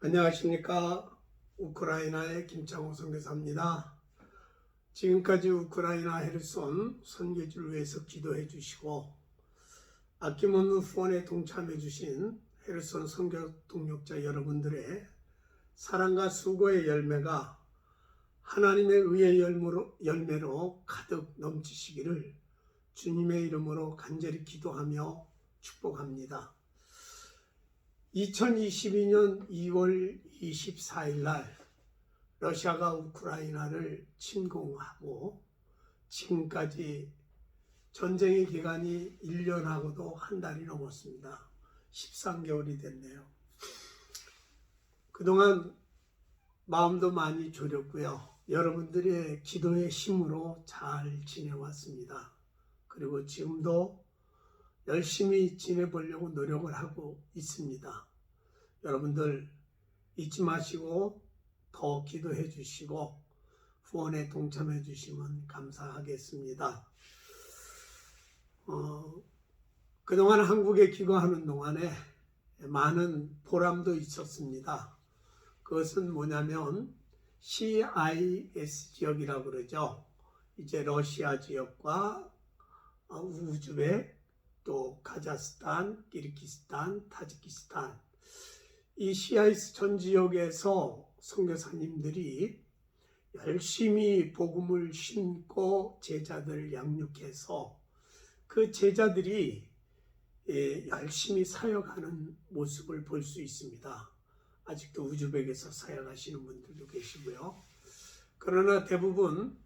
안녕하십니까. 우크라이나의 김창호 선교사입니다. 지금까지 우크라이나 헤르손 선교지를 위해서 기도해 주시고 아낌없는 후원에 동참해 주신 헤르손 선교 동역자 여러분들의 사랑과 수고의 열매가 하나님의 의의 열매로 가득 넘치시기를 주님의 이름으로 간절히 기도하며 축복합니다. 2022년 2월 24일 날 러시아가 우크라이나를 침공하고 지금까지 전쟁의 기간이 1년하고도 한 달이 넘었습니다. 13개월이 됐네요. 그동안 마음도 많이 졸였고요. 여러분들의 기도의 힘으로 잘 지내왔습니다. 그리고 지금도 열심히 지내보려고 노력을 하고 있습니다. 여러분들 잊지 마시고 더 기도해 주시고 후원에 동참해 주시면 감사하겠습니다. 그동안 한국에 기거하는 동안에 많은 보람도 있었습니다. 그것은 뭐냐면 CIS 지역이라고 그러죠. 이제 러시아 지역과 우즈벡, 또 카자흐스탄, 키르기스탄, 타지키스탄 이 CIS 전 지역에서 선교사님들이 열심히 복음을 심고 제자들을 양육해서 그 제자들이 열심히 사역하는 모습을 볼 수 있습니다. 아직도 우즈벡에서 사역하시는 분들도 계시고요. 그러나 대부분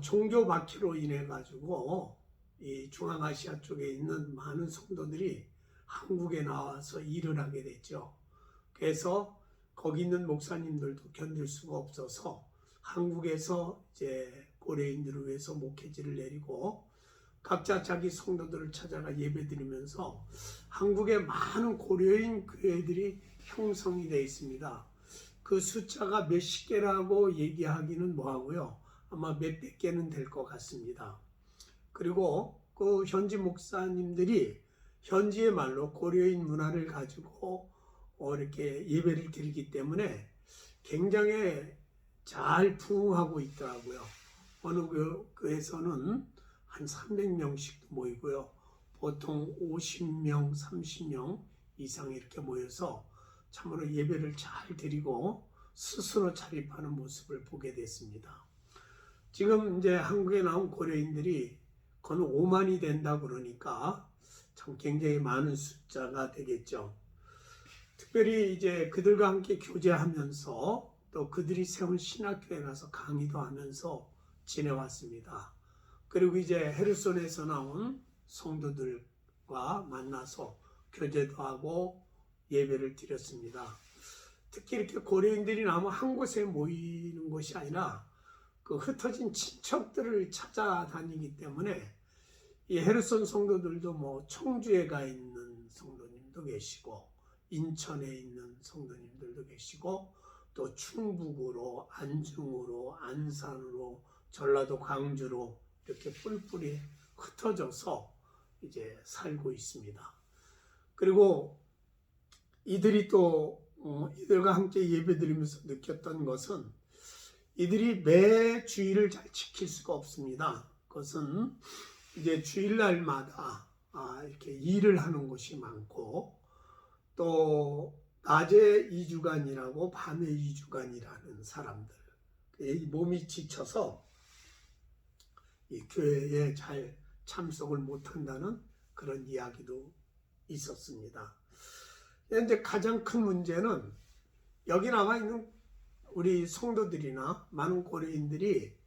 종교 박해로 인해 가지고 이 중앙아시아 쪽에 있는 많은 성도들이 한국에 나와서 일을 하게 됐죠. 그래서 거기 있는 목사님들도 견딜 수가 없어서 한국에서 이제 고려인들을 위해서 목회지를 내리고 각자 자기 성도들을 찾아가 예배드리면서 한국에 많은 고려인 교회들이 형성이 되어 있습니다. 그 숫자가 몇십 개라고 얘기하기는 뭐하고요. 아마 몇백 개는 될 것 같습니다. 그리고 그 현지 목사님들이 현지의 말로 고려인 문화를 가지고 이렇게 예배를 드리기 때문에 굉장히 잘 부흥하고 있더라고요. 어느 교회에서는 한 300명씩도 모이고요. 보통 50명, 30명 이상 이렇게 모여서 참으로 예배를 잘 드리고 스스로 자립하는 모습을 보게 됐습니다. 지금 이제 한국에 나온 고려인들이 거의 5만이 된다 그러니까 참 굉장히 많은 숫자가 되겠죠. 특별히 이제 그들과 함께 교제하면서 또 그들이 세운 신학교에 가서 강의도 하면서 지내왔습니다. 그리고 이제 헤르손에서 나온 성도들과 만나서 교제도 하고 예배를 드렸습니다. 특히 이렇게 고려인들이 나면 한 곳에 모이는 것이 아니라 그 흩어진 친척들을 찾아다니기 때문에 이 헤르손 성도들도 뭐 청주에 가 있는 성도님도 계시고 인천에 있는 성도님들도 계시고 또 충북으로 안중으로 안산으로 전라도 광주로 이렇게 뿔뿔이 흩어져서 이제 살고 있습니다. 그리고 이들이 또 이들과 함께 예배드리면서 느꼈던 것은 이들이 매 주일을 잘 지킬 수가 없습니다. 그것은 이제 주일날마다 이렇게 일을 하는 곳이 많고 또 낮에 2주간이라고 밤에 2주간이라는 사람들 몸이 지쳐서 이 교회에 잘 참석을 못한다는 그런 이야기도 있었습니다. 그런데 가장 큰 문제는 여기 나와 있는 우리 성도들이나 많은 고려인들이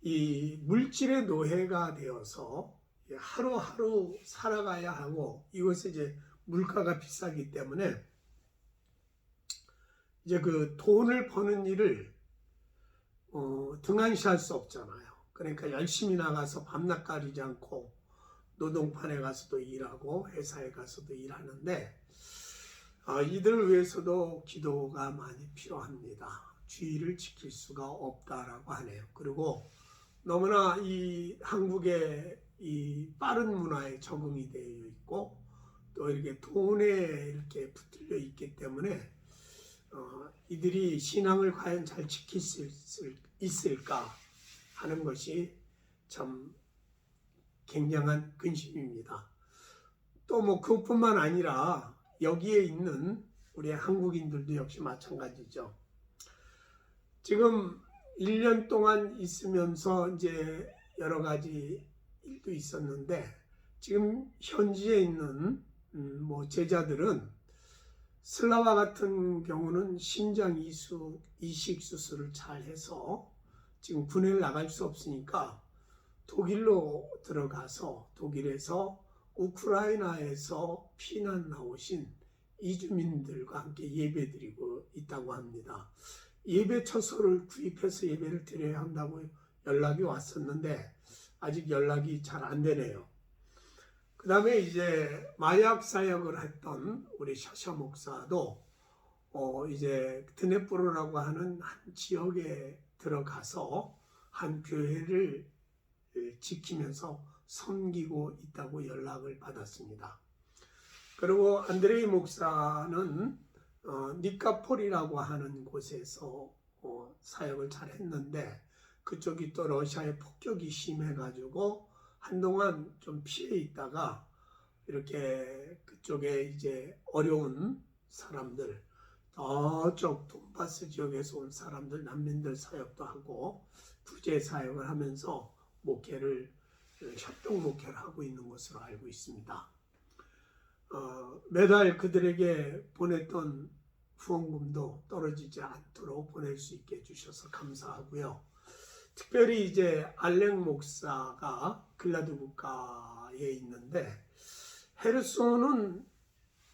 이 물질의 노예가 되어서 하루하루 살아가야 하고 이것에 이제 물가가 비싸기 때문에 이제 그 돈을 버는 일을 등한시할 수 없잖아요. 그러니까 열심히 나가서 밤낮 가리지 않고 노동판에 가서도 일하고 회사에 가서도 일하는데 이들을 위해서도 기도가 많이 필요합니다. 주의를 지킬 수가 없다라고 하네요. 그리고 너무나 이 한국의 이 빠른 문화에 적응이 되어 있고 또 이렇게 돈에 이렇게 붙들려 있기 때문에 이들이 신앙을 과연 잘 지킬 수 있을까 하는 것이 참 굉장한 근심입니다. 또 뭐 그것뿐만 아니라 여기에 있는 우리 한국인들도 역시 마찬가지죠. 지금 1년 동안 있으면서 이제 여러 가지 일도 있었는데 지금 현지에 있는 뭐 제자들은 슬라와 같은 경우는 심장 이식 수술을 잘 해서 지금 군회를 나갈 수 없으니까 독일로 들어가서 독일에서 우크라이나에서 피난 나오신 이주민들과 함께 예배드리고 있다고 합니다. 예배 처소를 구입해서 예배를 드려야 한다고 연락이 왔었는데 아직 연락이 잘 안 되네요. 그 다음에 이제 마약 사역을 했던 우리 샤샤 목사도 이제 드네프로라고 하는 한 지역에 들어가서 한 교회를 지키면서 섬기고 있다고 연락을 받았습니다. 그리고 안드레이 목사는 니카폴이라고 하는 곳에서 사역을 잘 했는데 그쪽이 또 러시아의 폭격이 심해가지고 한동안 좀 피해 있다가 이렇게 그쪽에 이제 어려운 사람들, 저쪽 돈바스 지역에서 온 사람들, 난민들 사역도 하고 구제 사역을 하면서 목회를 협동 목회를 하고 있는 것으로 알고 있습니다. 매달 그들에게 보냈던 후원금도 떨어지지 않도록 보낼 수 있게 해주셔서 감사하고요. 특별히 이제 알렉 목사가 글라드부카에 있는데 헤르손은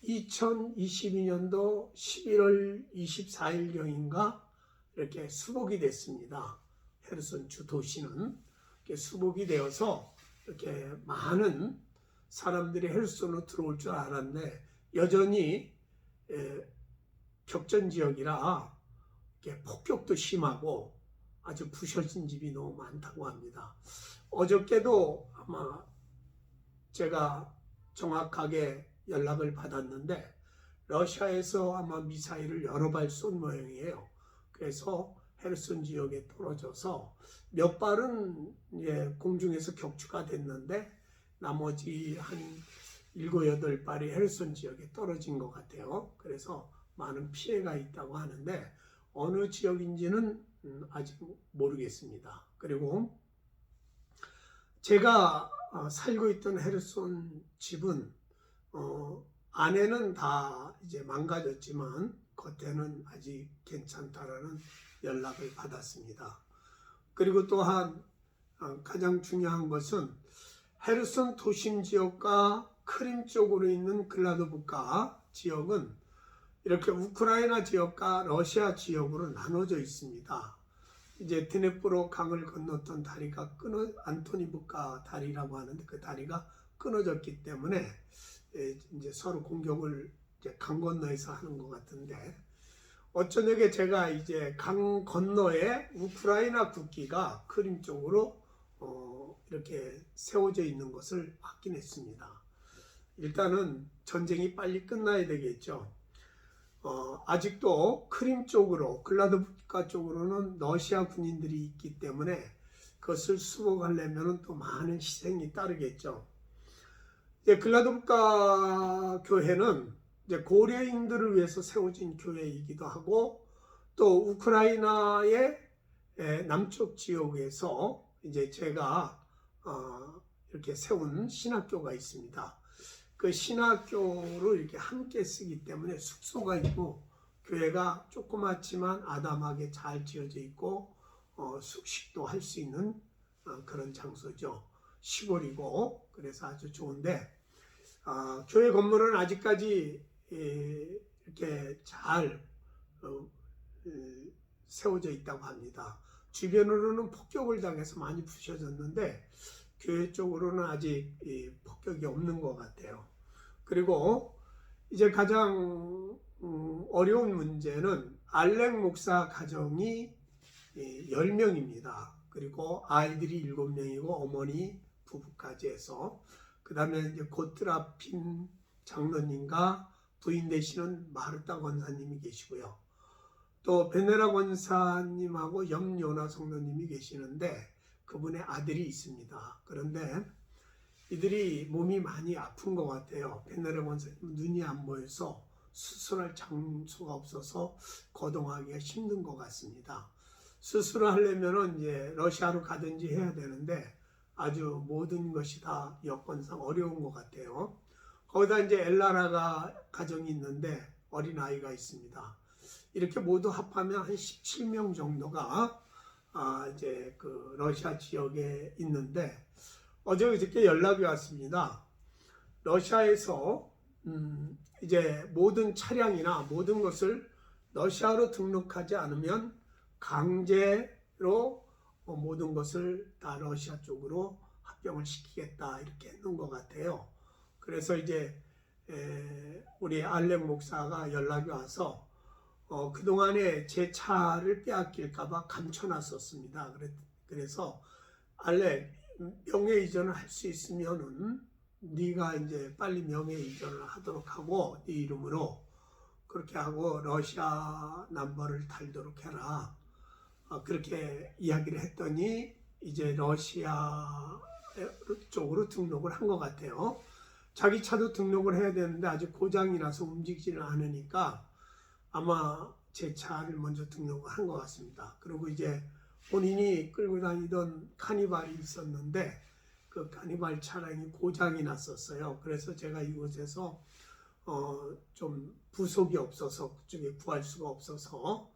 2022년도 11월 24일경인가 이렇게 수복이 됐습니다. 헤르손 주 도시는 이렇게 수복이 되어서 이렇게 많은 사람들이 헤르손으로 들어올 줄 알았는데 여전히 격전 지역이라 폭격도 심하고 아주 부셔진 집이 너무 많다고 합니다. 어저께도 아마 제가 정확하게 연락을 받았는데 러시아에서 아마 미사일을 여러 발 쏜 모양이에요. 그래서 헤르손 지역에 떨어져서 몇 발은 공중에서 격추가 됐는데 나머지 한 7, 8발이 헤르손 지역에 떨어진 것 같아요. 그래서 많은 피해가 있다고 하는데 어느 지역인지는 아직 모르겠습니다. 그리고 제가 살고 있던 헤르손 집은 안에는 다 이제 망가졌지만 겉에는 아직 괜찮다라는 연락을 받았습니다. 그리고 또한 가장 중요한 것은 헤르손 도심 지역과 크림 쪽으로 있는 글라도브카 지역은 이렇게 우크라이나 지역과 러시아 지역으로 나눠져 있습니다. 이제 드네프로 강을 건넜던 다리가 안토니브카 다리라고 하는데 그 다리가 끊어졌기 때문에 이제 서로 공격을 이제 강 건너에서 하는 것 같은데 어쩌냐게 제가 이제 강 건너에 우크라이나 국기가 크림 쪽으로 이렇게 세워져 있는 것을 확인했습니다. 일단은 전쟁이 빨리 끝나야 되겠죠. 아직도 크림 쪽으로 글라도브카 쪽으로는 러시아 군인들이 있기 때문에 그것을 수복하려면 또 많은 희생이 따르겠죠. 이제 글라도브카 교회는 이제 고려인들을 위해서 세워진 교회이기도 하고 또 우크라이나의 남쪽 지역에서 이제 제가 이렇게 세운 신학교가 있습니다. 그 신학교로 이렇게 함께 쓰기 때문에 숙소가 있고 교회가 조그맣지만 아담하게 잘 지어져 있고 숙식도 할 수 있는 그런 장소죠. 시골이고 그래서 아주 좋은데 교회 건물은 아직까지 이렇게 잘 세워져 있다고 합니다. 주변으로는 폭격을 당해서 많이 부셔졌는데 교회 쪽으로는 아직 폭격이 없는 것 같아요. 그리고 이제 가장 어려운 문제는 알렉 목사 가정이 10명입니다. 그리고 아이들이 7명이고 어머니 부부까지 해서 그 다음에 이제 고트라핀 장로님과 부인 되시는 마르타 권사님이 계시고요. 또 베네라 권사님하고 염요나 성도님이 계시는데 그분의 아들이 있습니다. 그런데 이들이 몸이 많이 아픈 것 같아요. 베네라 권사님 눈이 안 보여서 수술할 장소가 없어서 거동하기가 힘든 것 같습니다. 수술을 하려면 이제 러시아로 가든지 해야 되는데 아주 모든 것이 다 여건상 어려운 것 같아요. 거기다 이제 엘라라가 가정이 있는데 어린 아이가 있습니다. 이렇게 모두 합하면 한 17명 정도가 이제 그 러시아 지역에 있는데 어제 그저께 연락이 왔습니다. 러시아에서 이제 모든 차량이나 모든 것을 러시아로 등록하지 않으면 강제로 모든 것을 다 러시아 쪽으로 합병을 시키겠다 이렇게 했는 것 같아요. 그래서 이제 우리 알렉 목사가 연락이 와서 그동안에 제 차를 빼앗길까봐 감춰놨었습니다. 그래서 알렉 명예 이전을 할 수 있으면은 네가 이제 빨리 명예 이전을 하도록 하고 네 이름으로 그렇게 하고 러시아 넘버를 달도록 해라. 그렇게 이야기를 했더니 이제 러시아 쪽으로 등록을 한 것 같아요. 자기 차도 등록을 해야 되는데 아직 고장이 나서 움직이지는 않으니까 아마 제 차를 먼저 등록을 한 것 같습니다. 그리고 이제 본인이 끌고 다니던 카니발이 있었는데 그 카니발 차량이 고장이 났었어요. 그래서 제가 이곳에서 좀 부속이 없어서 그쪽에 구할 수가 없어서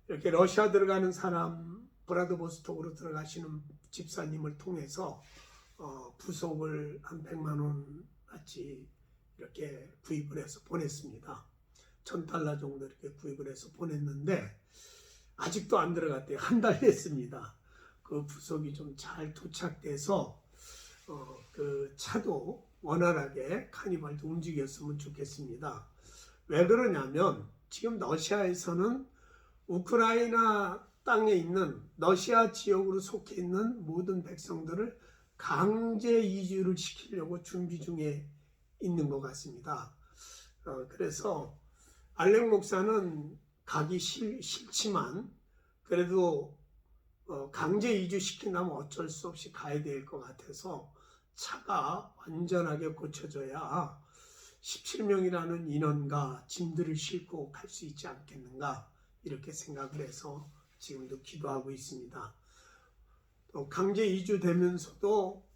이렇게 러시아 들어가는 사람 브라드보스톡으로 들어가시는 집사님을 통해서 부속을 한 100만 원 같이 이렇게 구입을 해서 보냈습니다. $1,000 정도 이렇게 구입을 해서 보냈는데 아직도 안 들어갔대요. 한 달 됐습니다. 그 부속이 좀 잘 도착돼서 그 차도 원활하게 카니발도 움직였으면 좋겠습니다. 왜 그러냐면 지금 러시아에서는 우크라이나 땅에 있는 러시아 지역으로 속해 있는 모든 백성들을 강제 이주를 시키려고 준비 중에 있는 것 같습니다. 그래서 알렉 목사는 가기 싫지만 그래도 강제 이주시킨다면 어쩔 수 없이 가야 될 것 같아서 차가 완전하게 고쳐져야 17명이라는 인원과 짐들을 싣고 갈 수 있지 않겠는가 이렇게 생각을 해서 지금도 기도하고 있습니다. 또 강제 이주되면서도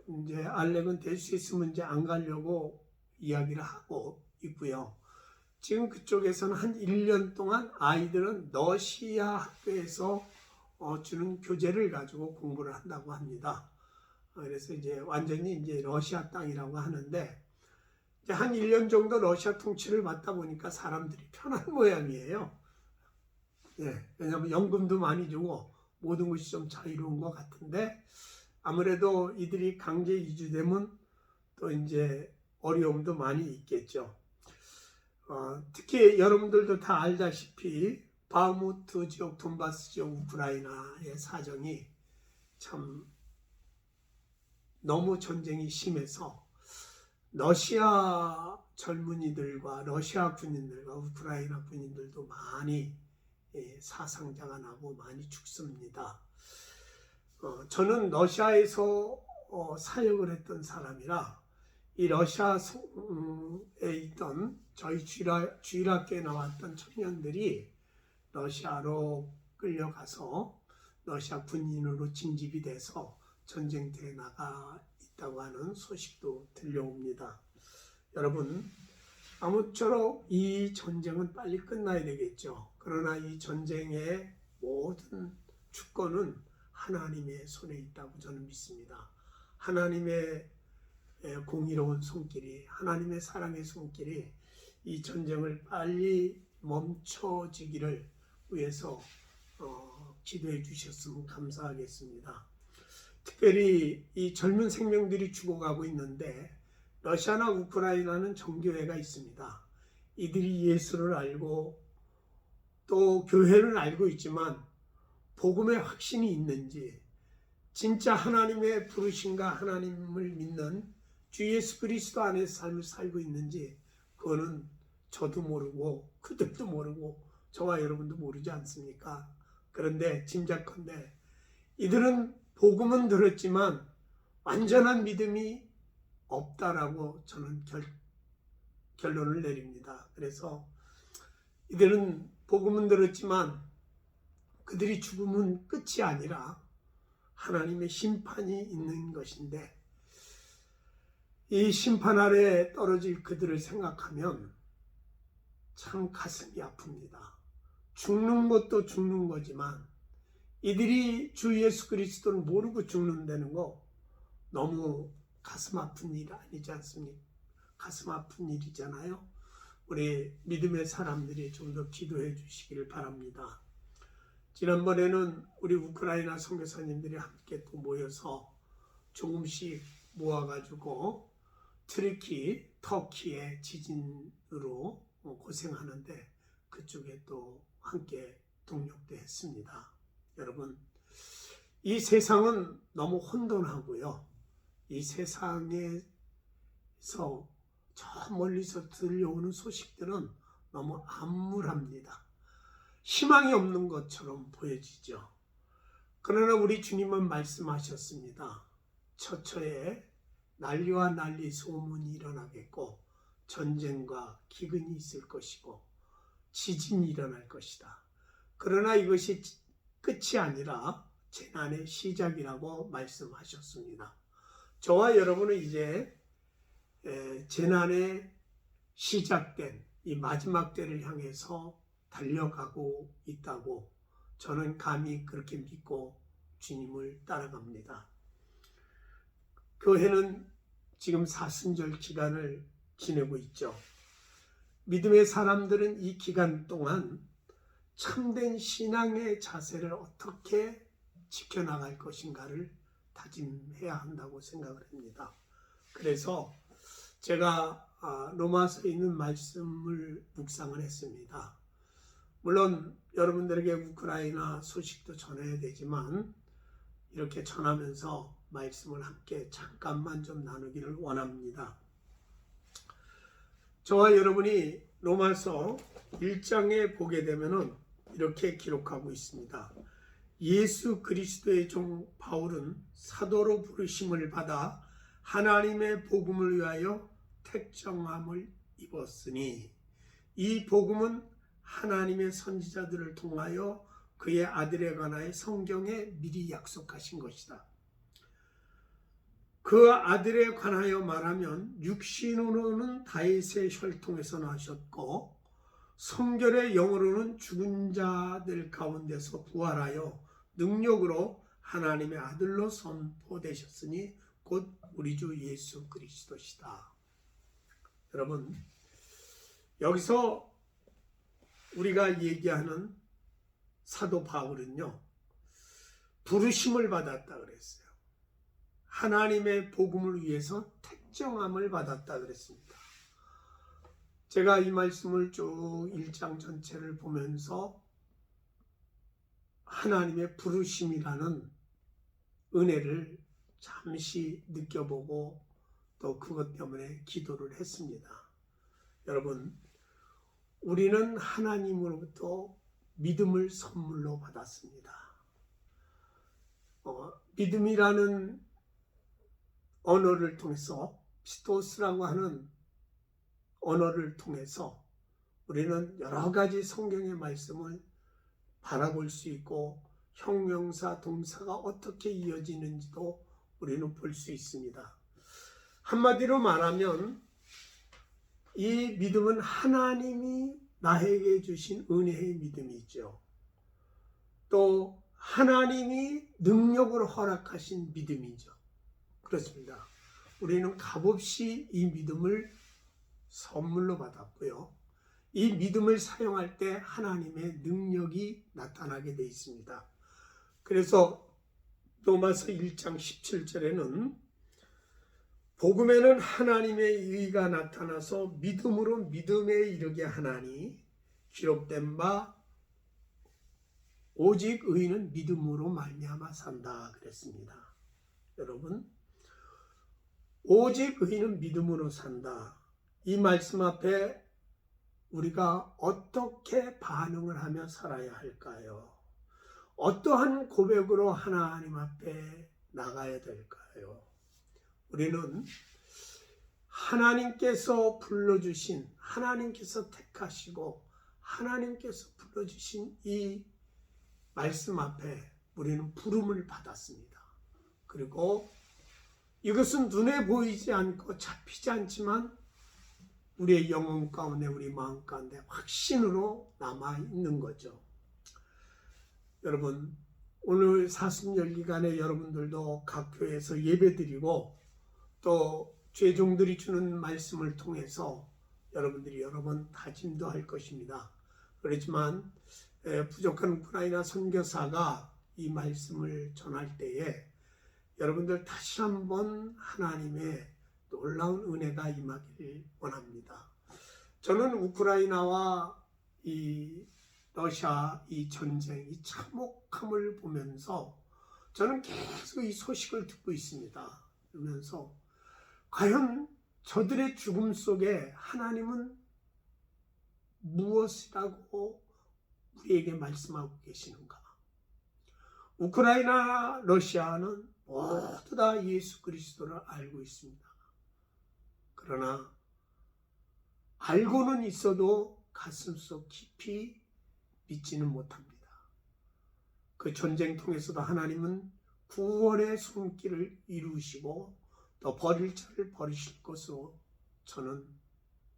이제 알렉은 될 수 있으면 이제 안 가려고 이야기를 하고 있고요. 지금 그쪽에서는 한 1년 동안 아이들은 러시아 학교에서 주는 교재를 가지고 공부를 한다고 합니다. 그래서 이제 완전히 이제 러시아 땅이라고 하는데 이제 한 1년 정도 러시아 통치를 받다 보니까 사람들이 편한 모양이에요. 예, 왜냐하면 연금도 많이 주고 모든 것이 좀 자유로운 것 같은데 아무래도 이들이 강제 이주되면 또 이제 어려움도 많이 있겠죠. 특히 여러분들도 다 알다시피 바흐무트 지역, 돈바스 지역 우크라이나의 사정이 참 너무 전쟁이 심해서 러시아 젊은이들과 러시아 군인들과 우크라이나 군인들도 많이 사상자가 나고 많이 죽습니다. 저는 러시아에서 사역을 했던 사람이라 이 러시아에 있던 저희 주일학교에 나왔던 청년들이 러시아로 끌려가서 러시아 군인으로 징집이 돼서 전쟁터에 나가 있다고 하는 소식도 들려옵니다. 여러분, 아무쪼록 이 전쟁은 빨리 끝나야 되겠죠. 그러나 이 전쟁의 모든 주권은 하나님의 손에 있다고 저는 믿습니다. 하나님의 공의로운 손길이, 하나님의 사랑의 손길이 이 전쟁을 빨리 멈춰지기를 위해서 기도해 주셨으면 감사하겠습니다. 특별히 이 젊은 생명들이 죽어가고 있는데 러시아나 우크라이나는 정교회가 있습니다. 이들이 예수를 알고 또 교회를 알고 있지만 복음의 확신이 있는지 진짜 하나님의 부르심과 하나님을 믿는 주 예수 그리스도 안에서 삶을 살고 있는지 그거는 저도 모르고 그들도 모르고 저와 여러분도 모르지 않습니까? 그런데 짐작컨대 이들은 복음은 들었지만 완전한 믿음이 없다라고 저는 결론을 내립니다. 그래서 이들은 복음은 들었지만 그들이 죽으면 끝이 아니라 하나님의 심판이 있는 것인데, 이 심판 아래 떨어질 그들을 생각하면 참 가슴이 아픕니다. 죽는 것도 죽는 거지만 이들이 주 예수 그리스도를 모르고 죽는다는 거 너무 가슴 아픈 일 아니지 않습니까? 가슴 아픈 일이잖아요. 우리 믿음의 사람들이 좀 더 기도해 주시기를 바랍니다. 지난번에는 우리 우크라이나 선교사님들이 함께 또 모여서 조금씩 모아가지고 터키의 지진으로 고생하는데 그쪽에 또 함께 동력도 했습니다. 여러분, 이 세상은 너무 혼돈하고요. 이 세상에서 저 멀리서 들려오는 소식들은 너무 암울합니다. 희망이 없는 것처럼 보여지죠. 그러나 우리 주님은 말씀하셨습니다. 처처에 난리와 난리 소문이 일어나겠고 전쟁과 기근이 있을 것이고 지진이 일어날 것이다. 그러나 이것이 끝이 아니라 재난의 시작이라고 말씀하셨습니다. 저와 여러분은 이제 재난의 시작된 이 마지막 때를 향해서 달려가고 있다고 저는 감히 그렇게 믿고 주님을 따라갑니다. 교회는 지금 사순절 기간을 지내고 있죠. 믿음의 사람들은 이 기간 동안 참된 신앙의 자세를 어떻게 지켜나갈 것인가를 다짐해야 한다고 생각을 합니다. 그래서 제가 로마서에 있는 말씀을 묵상을 했습니다. 물론 여러분들에게 우크라이나 소식도 전해야 되지만 이렇게 전하면서 말씀을 함께 잠깐만 좀 나누기를 원합니다. 저와 여러분이 로마서 1장에 보게 되면은 이렇게 기록하고 있습니다. 예수 그리스도의 종 바울은 사도로 부르심을 받아 하나님의 복음을 위하여 택정함을 입었으니 이 복음은 하나님의 선지자들을 통하여 그의 아들에 관하여 성경에 미리 약속하신 것이다. 그 아들에 관하여 말하면 육신으로는 다윗의 혈통에서 나셨고 성결의 영으로는 죽은 자들 가운데서 부활하여 능력으로 하나님의 아들로 선포되셨으니 곧 우리 주 예수 그리스도시다. 여러분, 여기서 우리가 얘기하는 사도 바울은요, 부르심을 받았다 그랬어요. 하나님의 복음을 위해서 택정함을 받았다 그랬습니다. 제가 이 말씀을 쭉 1장 전체를 보면서 하나님의 부르심이라는 은혜를 잠시 느껴보고 또 그것 때문에 기도를 했습니다. 여러분, 우리는 하나님으로부터 믿음을 선물로 받았습니다. 믿음이라는 언어를 통해서 피토스라고 하는 언어를 통해서 우리는 여러 가지 성경의 말씀을 바라볼 수 있고 형용사, 동사가 어떻게 이어지는지도 우리는 볼 수 있습니다. 한마디로 말하면 이 믿음은 하나님이 나에게 주신 은혜의 믿음이죠. 또 하나님이 능력으로 허락하신 믿음이죠. 그렇습니다. 우리는 값없이 이 믿음을 선물로 받았고요. 이 믿음을 사용할 때 하나님의 능력이 나타나게 되어 있습니다. 그래서 로마서 1장 17절에는 복음에는 하나님의 의가 나타나서 믿음으로 믿음에 이르게 하나니 기록된 바 오직 의인은 믿음으로 말미암아 산다 그랬습니다. 여러분, 오직 의인은 믿음으로 산다. 이 말씀 앞에 우리가 어떻게 반응을 하며 살아야 할까요? 어떠한 고백으로 하나님 앞에 나가야 될까요? 우리는 하나님께서 불러주신, 하나님께서 택하시고 하나님께서 불러주신 이 말씀 앞에 우리는 부름을 받았습니다. 그리고 이것은 눈에 보이지 않고 잡히지 않지만 우리의 영혼 가운데, 우리 마음 가운데 확신으로 남아있는 거죠. 여러분, 오늘 사순절기간에 여러분들도 각 교회에서 예배드리고 또 죄종들이 주는 말씀을 통해서 여러분들이 여러 번 다짐도 할 것입니다. 그렇지만 부족한 우크라이나 선교사가 이 말씀을 전할 때에 여러분들 다시 한번 하나님의 놀라운 은혜가 임하기를 원합니다. 저는 우크라이나와 이 러시아 이 전쟁, 이 참혹함을 보면서 저는 계속 이 소식을 듣고 있습니다. 그러면서 과연 저들의 죽음 속에 하나님은 무엇이라고 우리에게 말씀하고 계시는가? 우크라이나, 러시아는 모두 다 예수 그리스도를 알고 있습니다. 그러나 알고는 있어도 가슴속 깊이 믿지는 못합니다. 그 전쟁 통해서도 하나님은 구원의 손길을 이루시고 또 버릴 자를 버리실 것으로 저는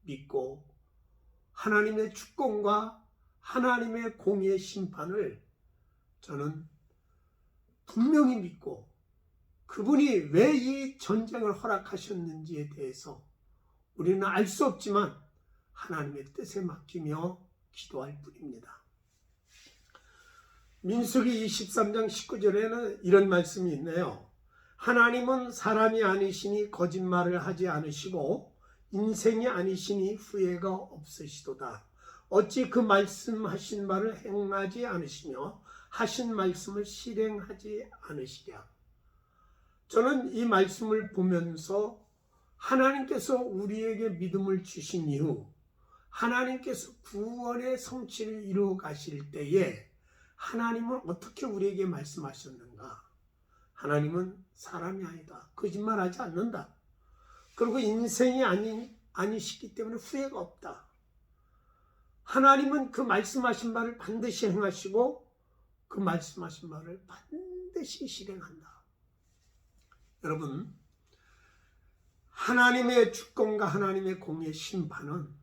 믿고 하나님의 주권과 하나님의 공의의 심판을 저는 분명히 믿고 그분이 왜 이 전쟁을 허락하셨는지에 대해서 우리는 알 수 없지만 하나님의 뜻에 맡기며 기도할 뿐입니다. 민수기 23장 19절에는 이런 말씀이 있네요. 하나님은 사람이 아니시니 거짓말을 하지 않으시고 인생이 아니시니 후회가 없으시도다. 어찌 그 말씀하신 바를 행하지 않으시며 하신 말씀을 실행하지 않으시랴. 저는 이 말씀을 보면서 하나님께서 우리에게 믿음을 주신 이후 하나님께서 구원의 성취를 이루어 가실 때에 하나님은 어떻게 우리에게 말씀하셨는가? 하나님은 사람이 아니다. 거짓말하지 않는다. 그리고 인생이 아니시기 때문에 후회가 없다. 하나님은 그 말씀하신 바를 반드시 행하시고 그 말씀하신 바를 반드시 실행한다. 여러분, 하나님의 주권과 하나님의 공의 심판은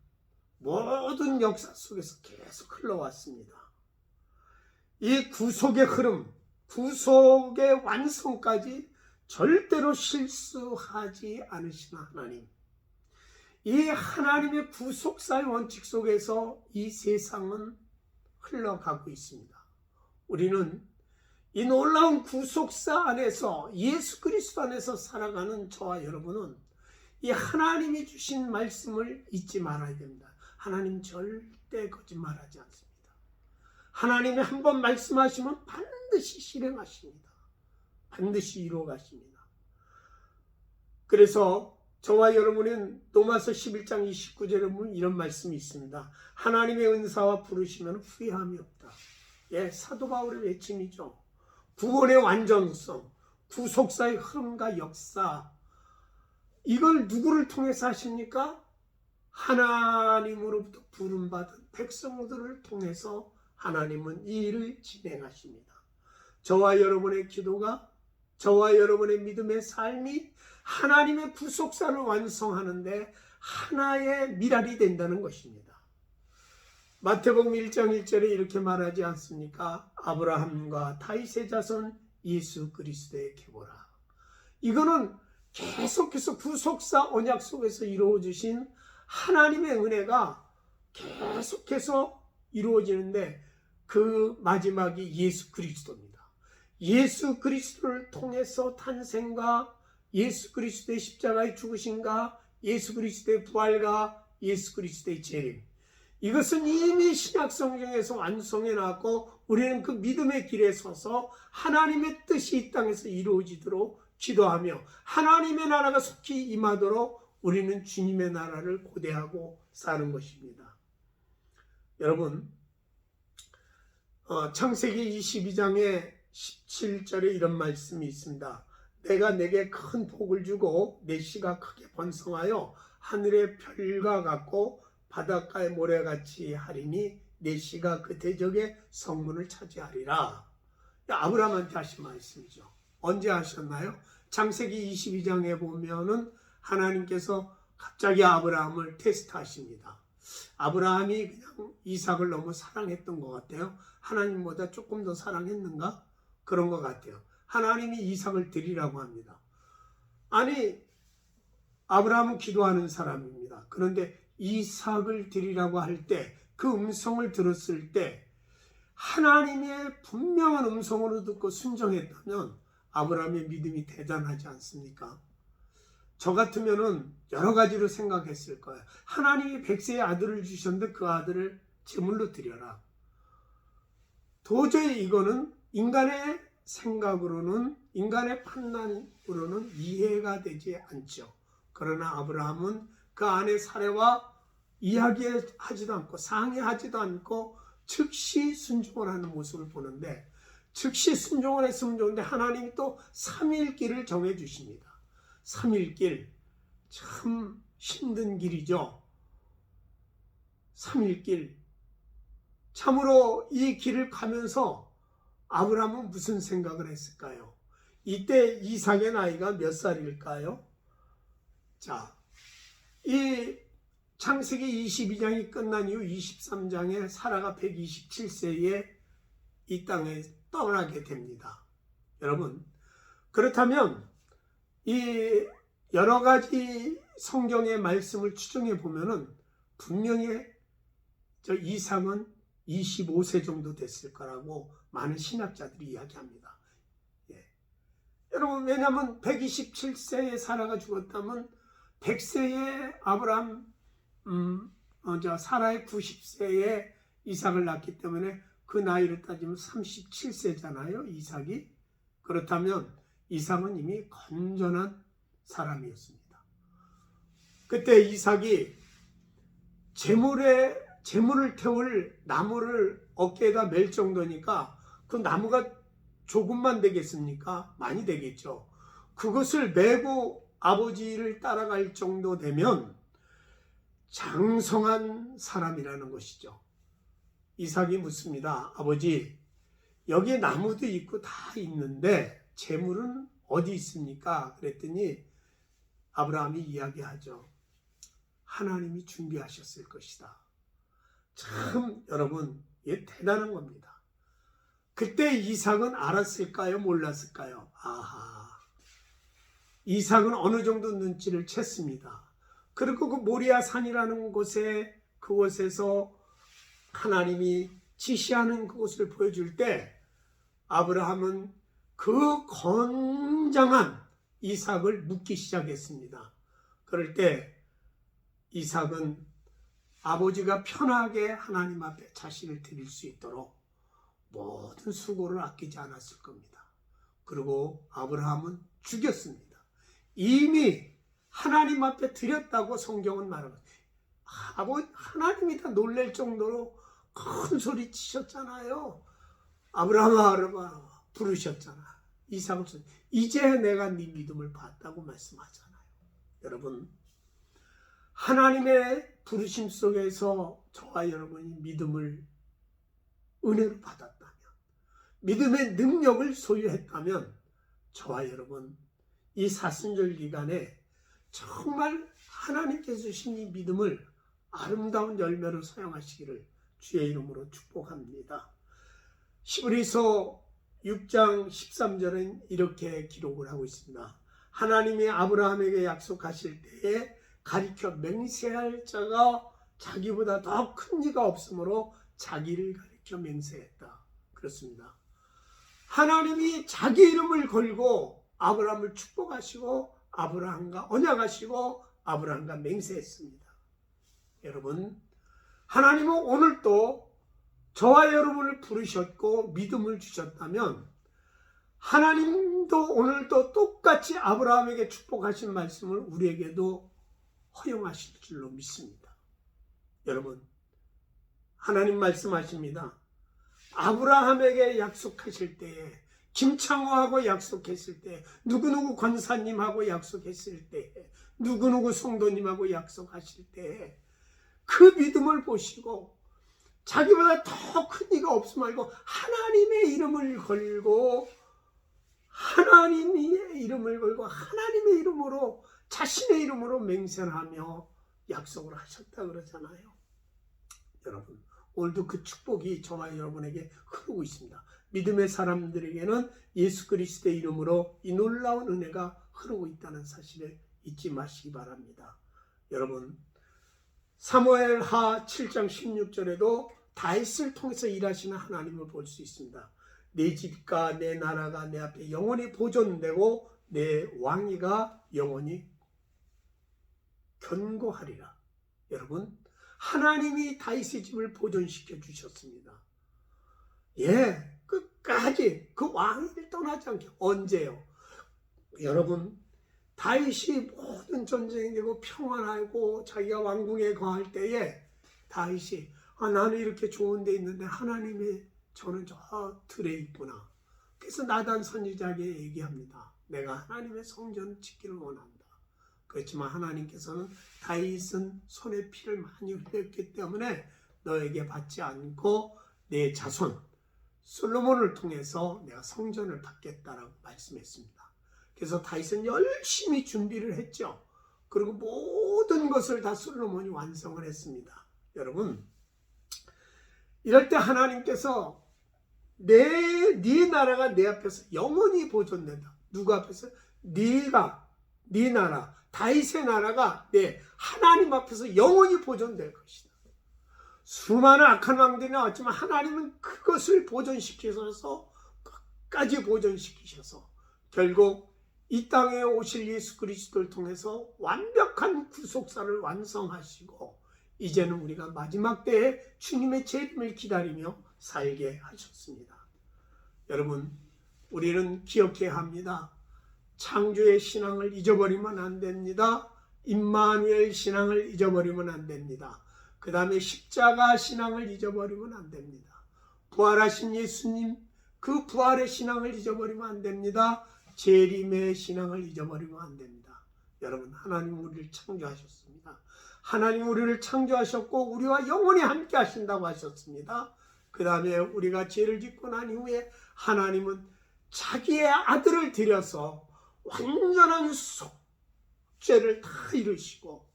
모든 역사 속에서 계속 흘러왔습니다. 이 구속의 흐름, 구속의 완성까지 절대로 실수하지 않으시는 하나님. 이 하나님의 구속사의 원칙 속에서 이 세상은 흘러가고 있습니다. 우리는 이 놀라운 구속사 안에서 예수 그리스도 안에서 살아가는 저와 여러분은 이 하나님이 주신 말씀을 잊지 말아야 됩니다. 하나님 절대 거짓말하지 않습니다. 하나님이 한번 말씀하시면 반드시 실행하십니다. 반드시 이루어 가십니다. 그래서 저와 여러분은 로마서 11장 29절에 보면 이런 말씀이 있습니다. 하나님의 은사와 부르시면 후회함이 없다. 예, 사도 바울의 외침이죠. 구원의 완전성, 구속사의 흐름과 역사, 이걸 누구를 통해서 하십니까? 하나님으로부터 부름받은 백성들을 통해서 하나님은 이 일을 진행하십니다. 저와 여러분의 기도가, 저와 여러분의 믿음의 삶이 하나님의 구속사를 완성하는데 하나의 미랄이 된다는 것입니다. 마태복음 1장 1절에 이렇게 말하지 않습니까? 아브라함과 다윗의 자손 예수 그리스도의 계보라. 이거는 계속해서 구속사 언약 속에서 이루어지신 하나님의 은혜가 계속해서 이루어지는데 그 마지막이 예수 그리스도입니다. 예수 그리스도를 통해서 탄생과 예수 그리스도의 십자가의 죽으심과 예수 그리스도의 부활과 예수 그리스도의 재림, 이것은 이미 신약성경에서 완성해 놨고 우리는 그 믿음의 길에 서서 하나님의 뜻이 이 땅에서 이루어지도록 기도하며 하나님의 나라가 속히 임하도록 우리는 주님의 나라를 고대하고 사는 것입니다. 여러분, 창세기 22장에 17절에 이런 말씀이 있습니다. 내가 내게 큰 복을 주고 내 씨가 크게 번성하여 하늘의 별과 같고 바닷가의 모래같이 하리니 내 씨가 그 대적의 성문을 차지하리라. 아브라함한테 하신 말씀이죠. 언제 하셨나요? 창세기 22장에 보면은 하나님께서 갑자기 아브라함을 테스트하십니다. 아브라함이 그냥 이삭을 너무 사랑했던 것 같아요. 하나님보다 조금 더 사랑했는가? 그런 것 같아요. 하나님이 이삭을 드리라고 합니다. 아니, 아브라함은 기도하는 사람입니다. 그런데 이삭을 드리라고 할 때, 그 음성을 들었을 때 하나님의 분명한 음성으로 듣고 순종했다면 아브라함의 믿음이 대단하지 않습니까? 저 같으면은 여러 가지로 생각했을 거예요. 하나님이 100세의 아들을 주셨는데 그 아들을 제물로 드려라. 도저히 이거는 인간의 생각으로는, 인간의 판단으로는 이해가 되지 않죠. 그러나 아브라함은 그 아내 사레와 이야기하지도 않고 상의하지도 않고 즉시 순종을 하는 모습을 보는데, 즉시 순종을 했으면 좋은데 하나님이 또 3일 길을 정해 주십니다. 3일 길, 참 힘든 길이죠. 3일 길. 참으로 이 길을 가면서 아브라함은 무슨 생각을 했을까요? 이때 이삭의 나이가 몇 살일까요? 자, 이 창세기 22장이 끝난 이후 23장에 사라가 127세에 이 땅에 떠나게 됩니다. 여러분, 그렇다면 이 여러 가지 성경의 말씀을 추정해 보면은 분명히 저 이삭은 25세 정도 됐을 거라고 많은 신학자들이 이야기합니다. 예. 여러분, 왜냐하면 127세에 사라가 죽었다면 100세에 아브라함, 사라의 90세에 이삭을 낳기 때문에 그 나이를 따지면 37세잖아요, 이삭이. 그렇다면 이삭은 이미 건전한 사람이었습니다. 그때 이삭이 재물을 태울 나무를 어깨에다 멜 정도니까 그 나무가 조금만 되겠습니까? 많이 되겠죠. 그것을 메고 아버지를 따라갈 정도 되면 장성한 사람이라는 것이죠. 이삭이 묻습니다. 아버지, 여기에 나무도 있고 다 있는데 재물은 어디 있습니까? 그랬더니 아브라함이 이야기하죠. 하나님이 준비하셨을 것이다. 참 여러분, 이게 대단한 겁니다. 그때 이삭은 알았을까요? 몰랐을까요? 아하, 이삭은 어느 정도 눈치를 챘습니다. 그리고 그 모리아 산이라는 그곳에서 하나님이 지시하는 그곳을 보여줄 때 아브라함은 그 건장한 이삭을 묻기 시작했습니다. 그럴 때 이삭은 아버지가 편하게 하나님 앞에 자신을 드릴 수 있도록 모든 수고를 아끼지 않았을 겁니다. 그리고 아브라함은 죽였습니다. 이미 하나님 앞에 드렸다고 성경은 말하고, 하나님이 다 놀랄 정도로 큰 소리 치셨잖아요. 아브라함아 부르셨잖아. 이삭을 이제 내가 네 믿음을 봤다고 말씀하잖아요. 여러분, 하나님의 부르심 속에서 저와 여러분이 믿음을 은혜로 받았다면, 믿음의 능력을 소유했다면 저와 여러분 이 사순절 기간에 정말 하나님께서 주신 이 믿음을 아름다운 열매로 사용하시기를 주의 이름으로 축복합니다. 히브리서 6장 13절은 이렇게 기록을 하고 있습니다. 하나님이 아브라함에게 약속하실 때에 가리켜 맹세할 자가 자기보다 더 큰 이가 없으므로 자기를 가리켜 맹세했다. 그렇습니다. 하나님이 자기 이름을 걸고 아브라함을 축복하시고 아브라함과 언약하시고 아브라함과 맹세했습니다. 여러분, 하나님은 오늘도 저와 여러분을 부르셨고 믿음을 주셨다면 하나님도 오늘도 똑같이 아브라함에게 축복하신 말씀을 우리에게도 허용하실 줄로 믿습니다. 여러분, 하나님 말씀하십니다. 아브라함에게 약속하실 때에, 김창호하고 약속했을 때, 누구누구 권사님하고 약속했을 때에, 누구누구 성도님하고 약속하실 때에 그 믿음을 보시고 자기보다 더 큰 이가 없음 말고 하나님의 이름을 걸고 하나님의 이름으로 자신의 이름으로 맹세하며 약속을 하셨다 그러잖아요. 여러분, 오늘도 그 축복이 저와 여러분에게 흐르고 있습니다. 믿음의 사람들에게는 예수 그리스도의 이름으로 이 놀라운 은혜가 흐르고 있다는 사실을 잊지 마시기 바랍니다. 여러분, 사무엘하 7장 16절에도 다윗을 통해서 일하시는 하나님을 볼 수 있습니다. 내 집과 내 나라가 내 앞에 영원히 보존되고 내 왕위가 영원히 견고하리라. 여러분, 하나님이 다윗의 집을 보존시켜 주셨습니다. 끝까지 그 왕위를 떠나지 않게. 언제요? 여러분, 다윗이 모든 전쟁이 되고 평안하고 자기가 왕궁에 거할 때에 다윗이 나는 이렇게 좋은 데 있는데 하나님이 저는 저 들에 있구나. 그래서 나단 선지자에게 얘기합니다. 내가 하나님의 성전을 짓기를 원한다. 그렇지만 하나님께서는 다윗은 손에 피를 많이 흘렸기 때문에 너에게 받지 않고 내 자손 솔로몬을 통해서 내가 성전을 받겠다라고 말씀했습니다. 그래서 다윗은 열심히 준비를 했죠. 그리고 모든 것을 다 솔로몬이 완성을 했습니다. 여러분, 이럴 때 하나님께서 네 나라가 내 앞에서 영원히 보존된다. 누구 앞에서? 네 나라, 다윗의 나라가 하나님 앞에서 영원히 보존될 것이다. 수많은 악한 왕들이 나왔지만 하나님은 그것을 보존시키셔서 끝까지 보존시키셔서 결국 이 땅에 오실 예수 그리스도를 통해서 완벽한 구속사를 완성하시고 이제는 우리가 마지막 때에 주님의 재림을 기다리며 살게 하셨습니다. 여러분, 우리는 기억해야 합니다. 창조의 신앙을 잊어버리면 안 됩니다. 임마누엘 신앙을 잊어버리면 안 됩니다. 그 다음에 십자가 신앙을 잊어버리면 안 됩니다. 부활하신 예수님, 그 부활의 신앙을 잊어버리면 안 됩니다. 재림의 신앙을 잊어버리면 안 됩니다. 여러분, 하나님 우리를 창조하셨습니다. 하나님 우리를 창조하셨고 우리와 영원히 함께 하신다고 하셨습니다. 그 다음에 우리가 죄를 짓고 난 이후에 하나님은 자기의 아들을 들여서 완전한 속죄를 다 이루시고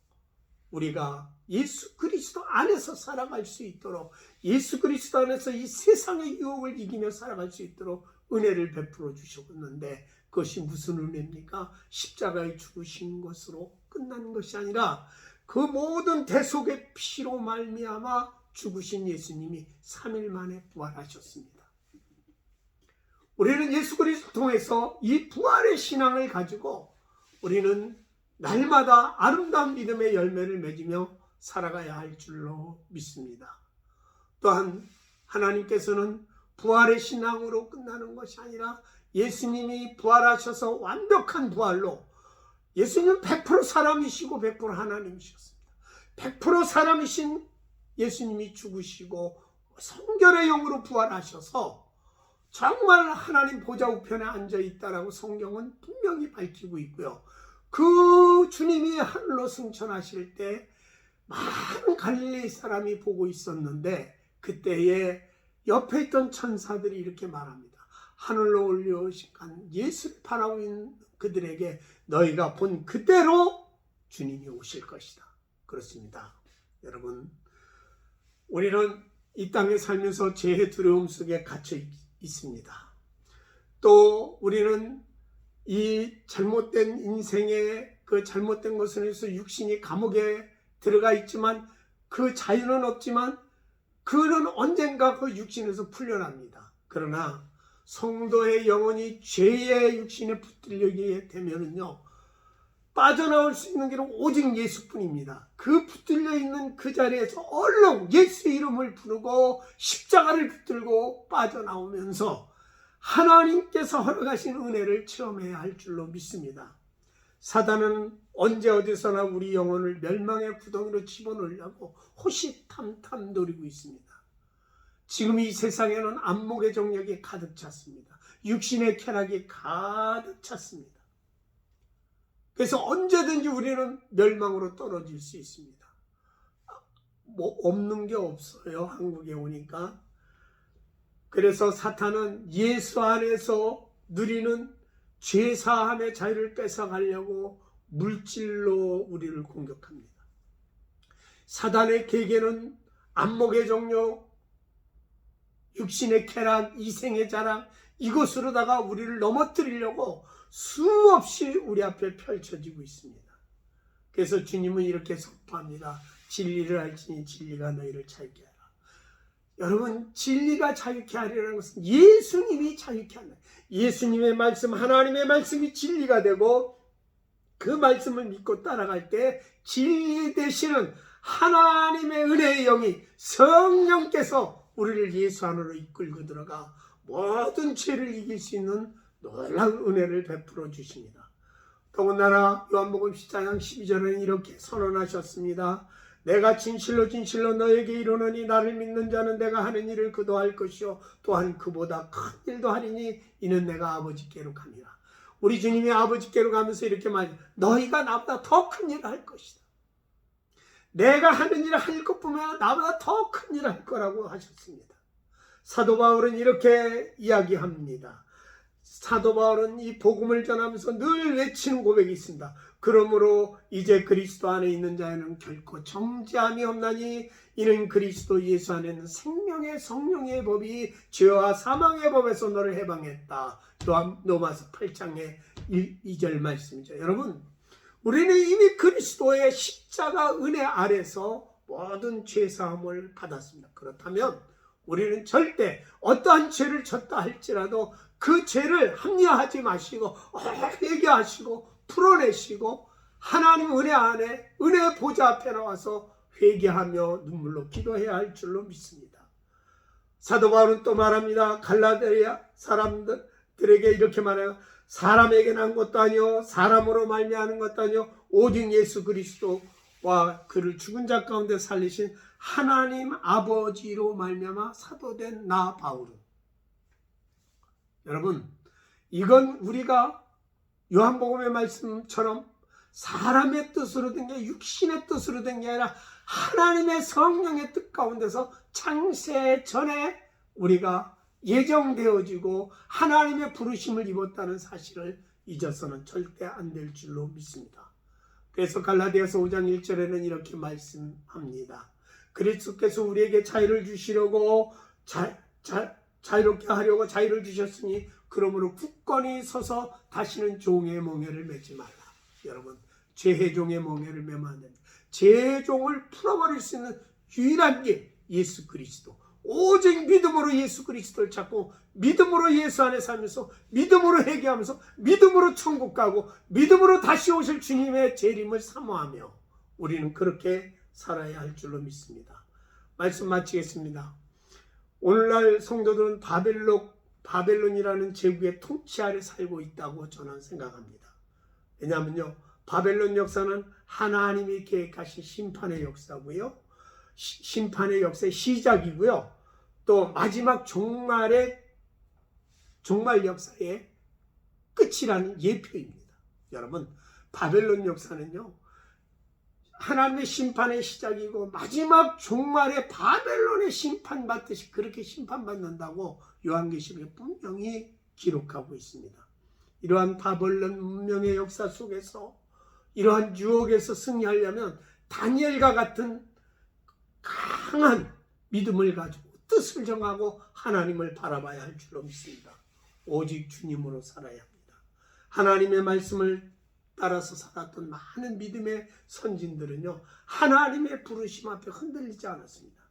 우리가 예수 그리스도 안에서 살아갈 수 있도록, 예수 그리스도 안에서 이 세상의 유혹을 이기며 살아갈 수 있도록 은혜를 베풀어 주셨는데, 그것이 무슨 은혜입니까? 십자가에 죽으신 것으로 끝나는 것이 아니라 그 모든 대속의 피로 말미암아 죽으신 예수님이 3일 만에 부활하셨습니다. 우리는 예수 그리스도를 통해서 이 부활의 신앙을 가지고 우리는 날마다 아름다운 믿음의 열매를 맺으며 살아가야 할 줄로 믿습니다. 또한 하나님께서는 부활의 신앙으로 끝나는 것이 아니라 예수님이 부활하셔서 완벽한 부활로, 예수님은 100% 사람이시고 100% 하나님이셨습니다. 100% 사람이신 예수님이 죽으시고 성결의 영으로 부활하셔서 정말 하나님 보좌 우편에 앉아있다라고 성경은 분명히 밝히고 있고요. 그 주님이 하늘로 승천하실 때 많은 갈릴리 사람이 보고 있었는데, 그때에 옆에 있던 천사들이 이렇게 말합니다. 하늘로 올려오신 예수를 바라고 있는 그들에게 너희가 본 그대로 주님이 오실 것이다. 그렇습니다. 여러분, 우리는 이 땅에 살면서 죄의 두려움 속에 갇혀 있습니다. 또 우리는 이 잘못된 인생의 그 잘못된 것을 위해서 육신이 감옥에 들어가 있지만 그 자유는 없지만 그는 언젠가 그 육신에서 풀려납니다. 그러나 성도의 영혼이 죄의 육신에 붙들리게 되면은요, 빠져나올 수 있는 길은 오직 예수뿐입니다. 그 붙들려 있는 그 자리에서 얼른 예수 이름을 부르고 십자가를 붙들고 빠져나오면서 하나님께서 허락하신 은혜를 체험해야 할 줄로 믿습니다. 사단은 언제 어디서나 우리 영혼을 멸망의 구덩이로 집어넣으려고 호시탐탐 노리고 있습니다. 지금 이 세상에는 안목의 정력이 가득 찼습니다. 육신의 쾌락이 가득 찼습니다. 그래서 언제든지 우리는 멸망으로 떨어질 수 있습니다. 뭐 없는 게 없어요. 한국에 오니까. 그래서 사탄은 예수 안에서 누리는 죄사함의 자유를 뺏어가려고 물질로 우리를 공격합니다. 사단의 계계는 안목의 정욕, 육신의 쾌락, 이생의 자랑, 이것으로다가 우리를 넘어뜨리려고 수없이 우리 앞에 펼쳐지고 있습니다. 그래서 주님은 이렇게 선포합니다. 진리를 알지니 진리가 너희를 자유케 하라. 여러분, 진리가 자유케 하리라는 것은 예수님이 자유케 한다. 예수님의 말씀, 하나님의 말씀이 진리가 되고 그 말씀을 믿고 따라갈 때 진리 되시는 하나님의 은혜의 영이 성령께서 우리를 예수 안으로 이끌고 들어가 모든 죄를 이길 수 있는 놀라운 은혜를 베풀어 주십니다. 더군다나 요한복음 14장 12절에는 이렇게 선언하셨습니다. 내가 진실로 진실로 너에게 이르노니 나를 믿는 자는 내가 하는 일을 그도 할 것이요 또한 그보다 큰 일도 하리니 이는 내가 아버지께로 가니라. 우리 주님이 아버지께로 가면서 이렇게 말해요. 너희가 나보다 더 큰 일을 할 것이다. 내가 하는 일을 할 것뿐만 아니라 나보다 더 큰 일을 할 거라고 하셨습니다. 사도 바울은 이렇게 이야기합니다. 사도 바울은 이 복음을 전하면서 늘 외치는 고백이 있습니다. 그러므로 이제 그리스도 안에 있는 자에는 결코 정죄함이 없나니 이는 그리스도 예수 안에는 생명의 성령의 법이 죄와 사망의 법에서 너를 해방했다. 또한 로마서 8장의 2절 말씀이죠. 여러분, 우리는 이미 그리스도의 십자가 은혜 아래서 모든 죄사함을 받았습니다. 그렇다면 우리는 절대 어떠한 죄를 졌다 할지라도 그 죄를 합리화하지 마시고 회개하시고 풀어내시고 하나님 은혜 안에 은혜 보좌 앞에 나와서 회개하며 눈물로 기도해야 할 줄로 믿습니다. 사도 바울은 또 말합니다. 갈라디아 사람들에게 이렇게 말해요. 사람에게 난 것도 아니요 사람으로 말미암은 것도 아니요 오직 예수 그리스도와 그를 죽은 자 가운데 살리신 하나님 아버지로 말미암아 사도된 나 바울은. 여러분, 이건 우리가 요한복음의 말씀처럼 사람의 뜻으로 된 게 육신의 뜻으로 된 게 아니라 하나님의 성령의 뜻 가운데서 창세 전에 우리가 예정되어지고 하나님의 부르심을 입었다는 사실을 잊어서는 절대 안 될 줄로 믿습니다. 그래서 갈라디아서 5장 1절에는 이렇게 말씀합니다. 그리스도께서 우리에게 자유를 주시려고 자유롭게 하려고 자유를 주셨으니 그러므로 굳건히 서서 다시는 종의 멍에를 매지 말라. 여러분, 죄의 종의 멍에를 매면 안 됩니다. 죄의 종을 풀어버릴 수 있는 유일한 게 예수 그리스도. 오직 믿음으로 예수 그리스도를 찾고 믿음으로 예수 안에 살면서 믿음으로 회개하면서 믿음으로 천국 가고 믿음으로 다시 오실 주님의 재림을 사모하며 우리는 그렇게 살아야 할 줄로 믿습니다. 말씀 마치겠습니다. 오늘날 성도들은 바벨론이라는 제국의 통치 아래 살고 있다고 저는 생각합니다. 왜냐하면요, 바벨론 역사는 하나님이 계획하신 심판의 역사고요, 심판의 역사의 시작이고요, 또 마지막 종말 역사의 끝이라는 예표입니다. 여러분, 바벨론 역사는요, 하나님의 심판의 시작이고 마지막 종말에 바벨론의 심판받듯이 그렇게 심판받는다고 요한계시록에 분명히 기록하고 있습니다. 이러한 바벨론 문명의 역사 속에서 이러한 유혹에서 승리하려면 다니엘과 같은 강한 믿음을 가지고 뜻을 정하고 하나님을 바라봐야 할 줄로 믿습니다. 오직 주님으로 살아야 합니다. 하나님의 말씀을 따라서 살았던 많은 믿음의 선진들은요, 하나님의 부르심 앞에 흔들리지 않았습니다.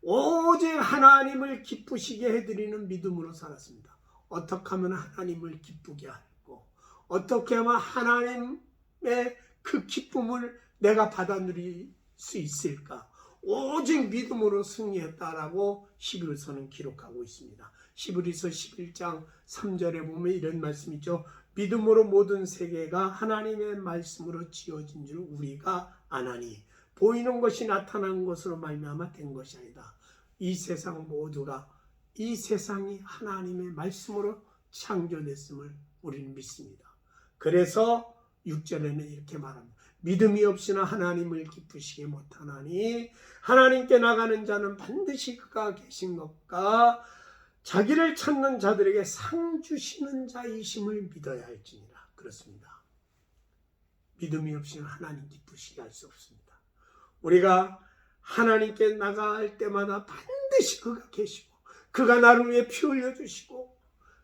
오직 하나님을 기쁘시게 해드리는 믿음으로 살았습니다. 어떻게 하면 하나님을 기쁘게 하고 어떻게 하면 하나님의 그 기쁨을 내가 받아 누릴 수 있을까? 오직 믿음으로 승리했다라고 히브리서는 기록하고 있습니다. 히브리서 11장 3절에 보면 이런 말씀이 있죠. 믿음으로 모든 세계가 하나님의 말씀으로 지어진 줄 우리가 아나니 보이는 것이 나타난 것으로 말미암아 된 것이 아니다. 이 세상 모두가 이 세상이 하나님의 말씀으로 창조됐음을 우리는 믿습니다. 그래서 6절에는 이렇게 말합니다. 믿음이 없이나 하나님을 기쁘시게 못하나니 하나님께 나가는 자는 반드시 그가 계신 것과 자기를 찾는 자들에게 상 주시는 자이심을 믿어야 할지니라. 그렇습니다. 믿음이 없이는 하나님 기쁘시게 할 수 없습니다. 우리가 하나님께 나갈 때마다 반드시 그가 계시고 그가 나를 위해 피 흘려주시고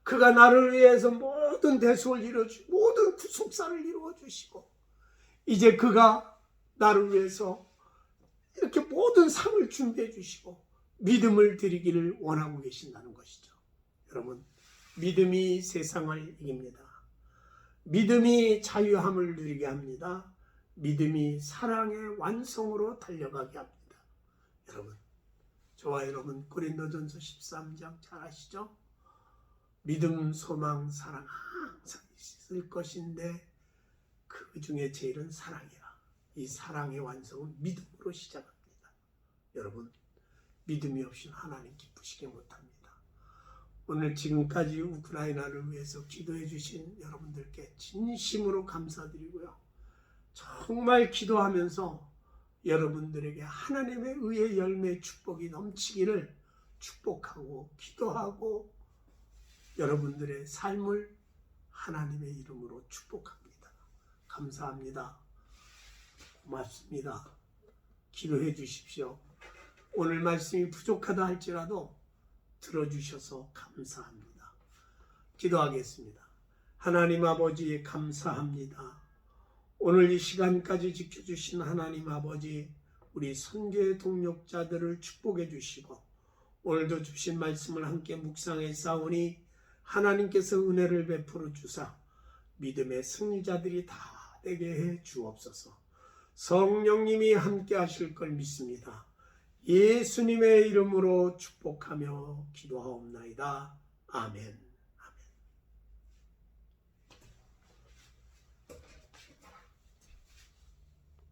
그가 나를 위해서 모든 대속을 이루어주시고 모든 구속사를 이루어주시고 이제 그가 나를 위해서 이렇게 모든 상을 준비해 주시고 믿음을 드리기를 원하고 계신다는 것이죠. 여러분, 믿음이 세상을 이깁니다. 믿음이 자유함을 누리게 합니다. 믿음이 사랑의 완성으로 달려가게 합니다. 여러분, 저와 여러분 고린도전서 13장 잘 아시죠? 믿음, 소망, 사랑 항상 있을 것인데 그 중에 제일은 사랑이라. 이 사랑의 완성은 믿음으로 시작합니다. 여러분, 믿음이 없이는 하나님 기쁘시게 못합니다. 오늘 지금까지 우크라이나를 위해서 기도해 주신 여러분들께 진심으로 감사드리고요. 정말 기도하면서 여러분들에게 하나님의 의의 열매의 축복이 넘치기를 축복하고 기도하고 여러분들의 삶을 하나님의 이름으로 축복합니다. 감사합니다. 고맙습니다. 기도해 주십시오. 오늘 말씀이 부족하다 할지라도 들어주셔서 감사합니다. 기도하겠습니다. 하나님 아버지 감사합니다. 오늘 이 시간까지 지켜주신 하나님 아버지, 우리 선교의 동력자들을 축복해 주시고 오늘도 주신 말씀을 함께 묵상해 싸우니 하나님께서 은혜를 베풀어 주사 믿음의 승리자들이 다 되게 해 주옵소서. 성령님이 함께 하실 걸 믿습니다. 예수님의 이름으로 축복하며 기도하옵나이다. 아멘.